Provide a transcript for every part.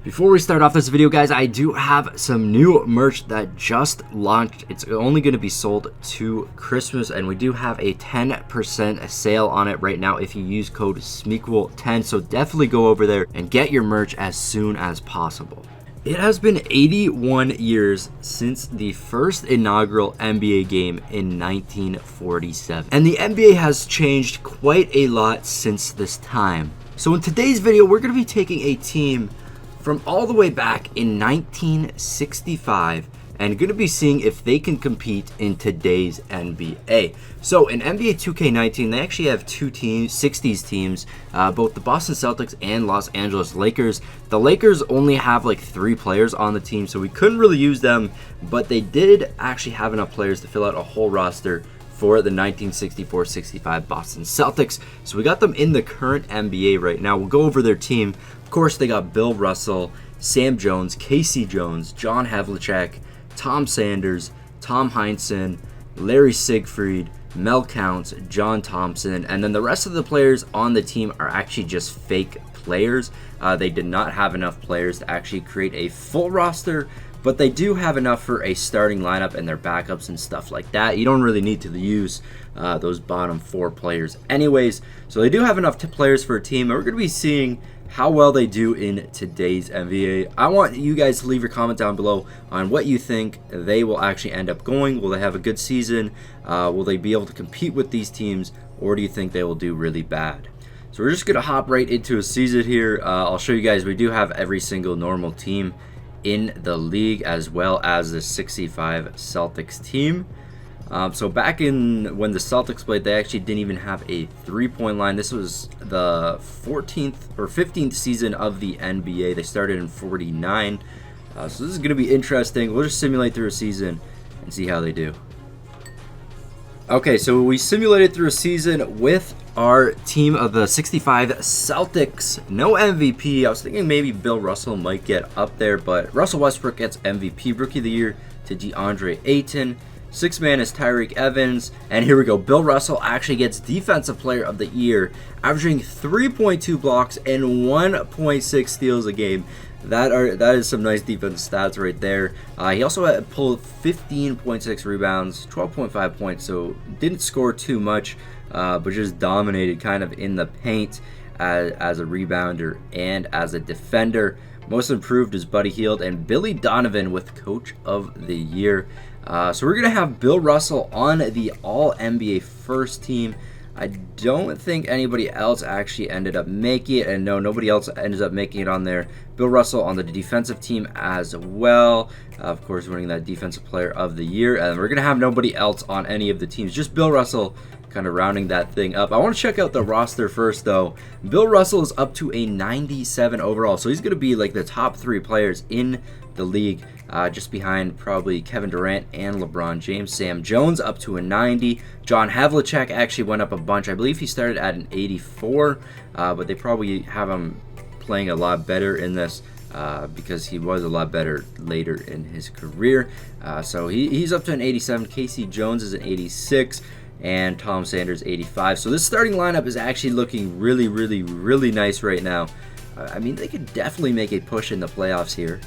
Before we start off this video, guys, I do have some new merch that just launched. It's only going to be sold to Christmas, and we do have a 10% sale on it right now if you use code Smequle10. So definitely go over there and get your merch as soon as possible. It has been 81 years since the first inaugural NBA game in 1947, and the NBA has changed quite a lot since this time. So in today's video, we're going to be taking a team from all the way back in 1965 and going to be seeing if they can compete in today's NBA. So in NBA 2K19, they actually have two teams, 60s teams, both the Boston Celtics and Los Angeles Lakers. The Lakers only have like 3 players on the team, so we couldn't really use them, but they did actually have enough players to fill out a whole roster for the 1964-65 Boston Celtics. So we got them in the current NBA right now. We'll go over their team. Of course, they got Bill Russell, Sam Jones, Casey Jones, John Havlicek, Tom Sanders, Tom Heinsohn, Larry Siegfried, Mel Counts, John Thompson, and then the rest of the players on the team are actually just fake players. They did not have enough players to actually create a full roster, but they do have enough for a starting lineup and their backups and stuff like that. You don't really need to use those bottom 4 players anyways. So they do have enough players for a team, and we're going to be seeing how well they do in today's NBA. I want you guys to leave your comment down below on what you think they will actually end up going. Will they have a good season? Will they be able to compete with these teams, or do you think they will do really bad? So we're just going to hop right into a season here. I'll show you guys we do have every single normal team in the league, as well as the 65 Celtics team. So back in when the Celtics played, they actually didn't even have a 3-point line. This was the 14th or 15th season of the NBA. They started in 49. So this is going to be interesting. We'll just simulate through a season and see how they do. Okay, so we simulated through a season with our team of the 65 Celtics. No MVP. I was thinking maybe Bill Russell might get up there, but Russell Westbrook gets MVP. Rookie of the Year to DeAndre Ayton. 6th man is Tyreke Evans. And here we go. Bill Russell actually gets Defensive Player of the Year, averaging 3.2 blocks and 1.6 steals a game. That is some nice defensive stats right there. He also had pulled 15.6 rebounds, 12.5 points, so didn't score too much, but just dominated kind of in the paint as a rebounder and as a defender. Most improved is Buddy Hield, and Billy Donovan with Coach of the Year. So we're going to have Bill Russell on the All-NBA first team. I don't think anybody else actually ended up making it, and no, nobody else ended up making it on there. Bill Russell on the defensive team as well, of course winning that Defensive Player of the Year, and we're going to have nobody else on any of the teams, just Bill Russell kind of rounding that thing up. I want to check out the roster first, though. Bill Russell is up to a 97 overall, so he's going to be like the top 3 players in the league, just behind probably Kevin Durant and LeBron James. Sam Jones up to a 90. John Havlicek actually went up a bunch. I believe he started at an 84, but they probably have him playing a lot better in this because he was a lot better later in his career. So he's up to an 87. Casey Jones is an 86. And Tom Sanders 85. So this starting lineup is actually looking really, really, really nice right now. I mean, they could definitely make a push in the playoffs here.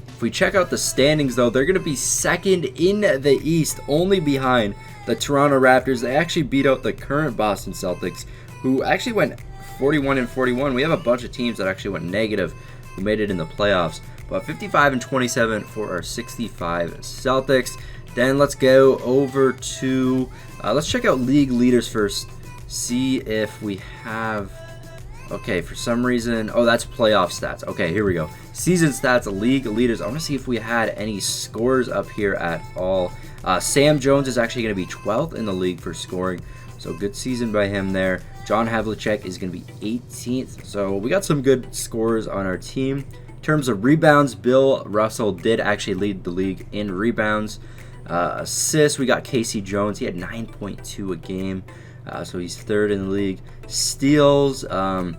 If we check out the standings, though, they're going to be second in the East, only behind the Toronto Raptors. They actually beat out the current Boston Celtics, who actually went 41-41. We have a bunch of teams that actually went negative who made it in the playoffs. But 55-27 for our 65 Celtics. Then let's go over to, let's check out league leaders first. See if we have, okay, for some reason, oh, that's playoff stats. Okay, here we go. Season stats, league leaders. I want to see if we had any scores up here at all. Sam Jones is actually going to be 12th in the league for scoring. So good season by him there. John Havlicek is going to be 18th. So we got some good scores on our team. In terms of rebounds, Bill Russell did actually lead the league in rebounds. Assists, we got Casey Jones. He had 9.2 a game, so he's 3rd in the league. Steals, I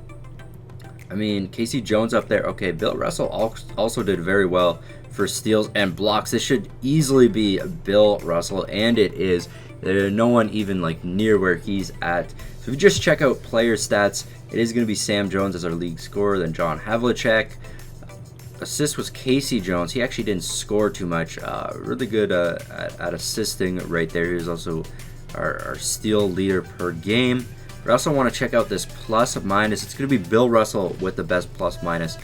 mean, Casey Jones up there. Okay, Bill Russell also did very well for steals and blocks. This should easily be Bill Russell, and it is. There's no one even like near where he's at. So if you just check out player stats, it is going to be Sam Jones as our league scorer, then John Havlicek. Assist was Casey Jones. He actually didn't score too much. Really good at assisting right there. He was also our steal leader per game. We also want to check out this plus minus. It's going to be Bill Russell with the best plus minus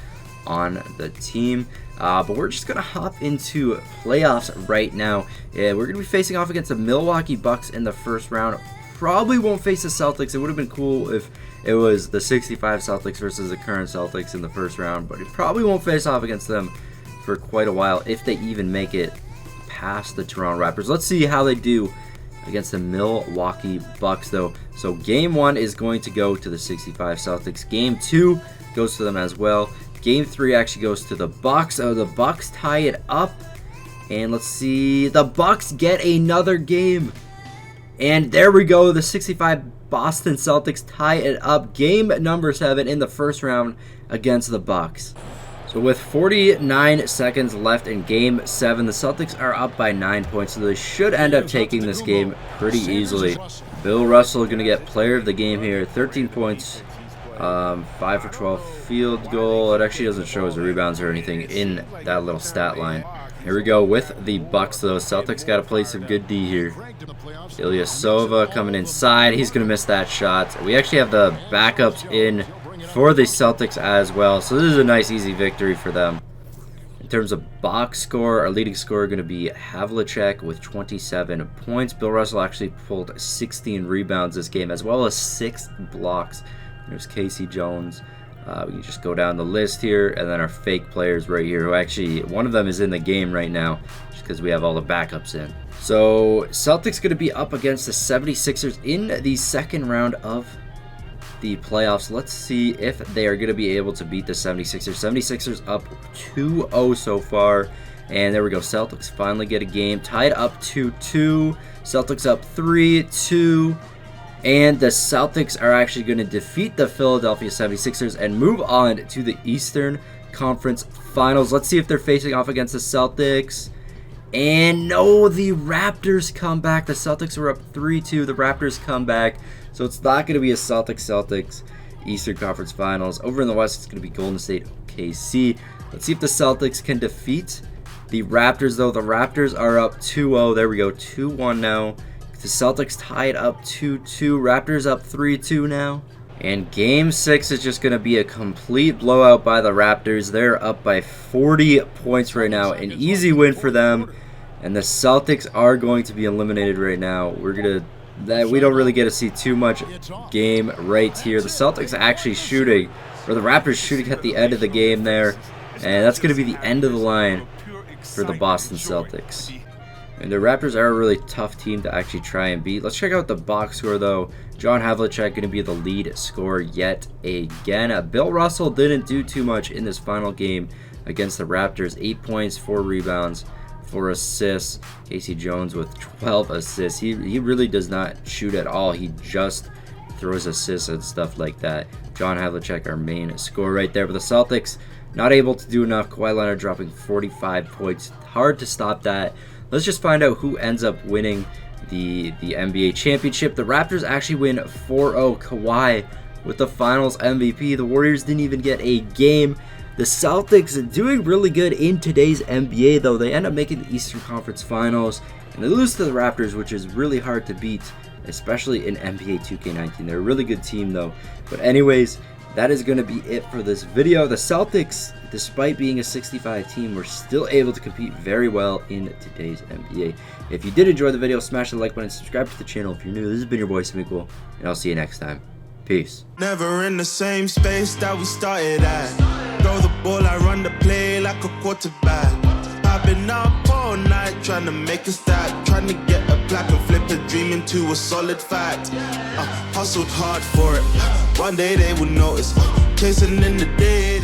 on the team. But we're just going to hop into playoffs right now. We're going to be facing off against the Milwaukee Bucks in the first round. Probably won't face the Celtics. It would have been cool if it was the 65 Celtics versus the current Celtics in the first round, but it probably won't face off against them for quite a while if they even make it past the Toronto Raptors. Let's see how they do against the Milwaukee Bucks, though. So game 1 is going to go to the 65 Celtics. Game 2 goes to them as well. Game 3 actually goes to the Bucks. Oh, the Bucks tie it up, and let's see. The Bucks get another game. And there we go, the 65 Boston Celtics tie it up. Game number 7 in the first round against the Bucks. So with 49 seconds left in Game 7, the Celtics are up by 9 points, so they should end up taking this game pretty easily. Bill Russell going to get player of the game here, 13 points, 5 for 12 field goal. It actually doesn't show his rebounds or anything in that little stat line. Here we go with the Bucks, though. Celtics got to play some good D here. Ilyasova coming inside. He's going to miss that shot. We actually have the backups in for the Celtics as well. So this is a nice, easy victory for them. In terms of box score, our leading scorer going to be Havlicek with 27 points. Bill Russell actually pulled 16 rebounds this game, as well as 6 blocks. There's Casey Jones. We can just go down the list here, and then our fake players right here, who actually, one of them is in the game right now, just because we have all the backups in. So, Celtics going to be up against the 76ers in the second round of the playoffs. Let's see if they are going to be able to beat the 76ers. 76ers up 2-0 so far, and there we go. Celtics finally get a game, tied up 2-2. Celtics up 3-2. And the Celtics are actually going to defeat the Philadelphia 76ers and move on to the Eastern Conference Finals. Let's see if they're facing off against the Celtics. And no, the Raptors come back. The Celtics were up 3-2. The Raptors come back. So it's not going to be a Celtics Eastern Conference Finals. Over in the West, it's going to be Golden State OKC. Let's see if the Celtics can defeat the Raptors, though. The Raptors are up 2-0. There we go, 2-1 now. The Celtics tied up 2-2. Raptors up 3-2 now. And Game 6 is just going to be a complete blowout by the Raptors. They're up by 40 points right now. An easy win for them. And the Celtics are going to be eliminated right now. We don't really get to see too much game right here. The Celtics actually shooting, or the Raptors shooting at the end of the game there. And that's going to be the end of the line for the Boston Celtics. And the Raptors are a really tough team to actually try and beat. Let's check out the box score, though. John Havlicek going to be the lead scorer yet again. Bill Russell didn't do too much in this final game against the Raptors. 8 points, 4 rebounds, 4 assists. Casey Jones with 12 assists. He really does not shoot at all. He just throws assists and stuff like that. John Havlicek, our main scorer right there. But the Celtics not able to do enough. Kawhi Leonard dropping 45 points. Hard to stop that. Let's just find out who ends up winning the NBA championship. The Raptors actually win 4-0. Kawhi with the finals MVP. The Warriors didn't even get a game. The Celtics doing really good in today's NBA, though. They end up making the Eastern Conference Finals, and they lose to the Raptors, which is really hard to beat, especially in NBA 2K19. They're a really good team, though. But anyways, that is going to be it for this video. The Celtics, despite being a 65 team, were still able to compete very well in today's NBA. If you did enjoy the video, smash the like button, subscribe to the channel if you're new. This has been your boy Smequle, and I'll see you next time. Peace. Never in the same space that we started at. Throw the ball, I run the play like a quarterback. I've been up all night trying to make a stack, trying to get a plaque and flip a dream into a solid fact. Hustled hard for it. One day they will notice. Chasing in the day.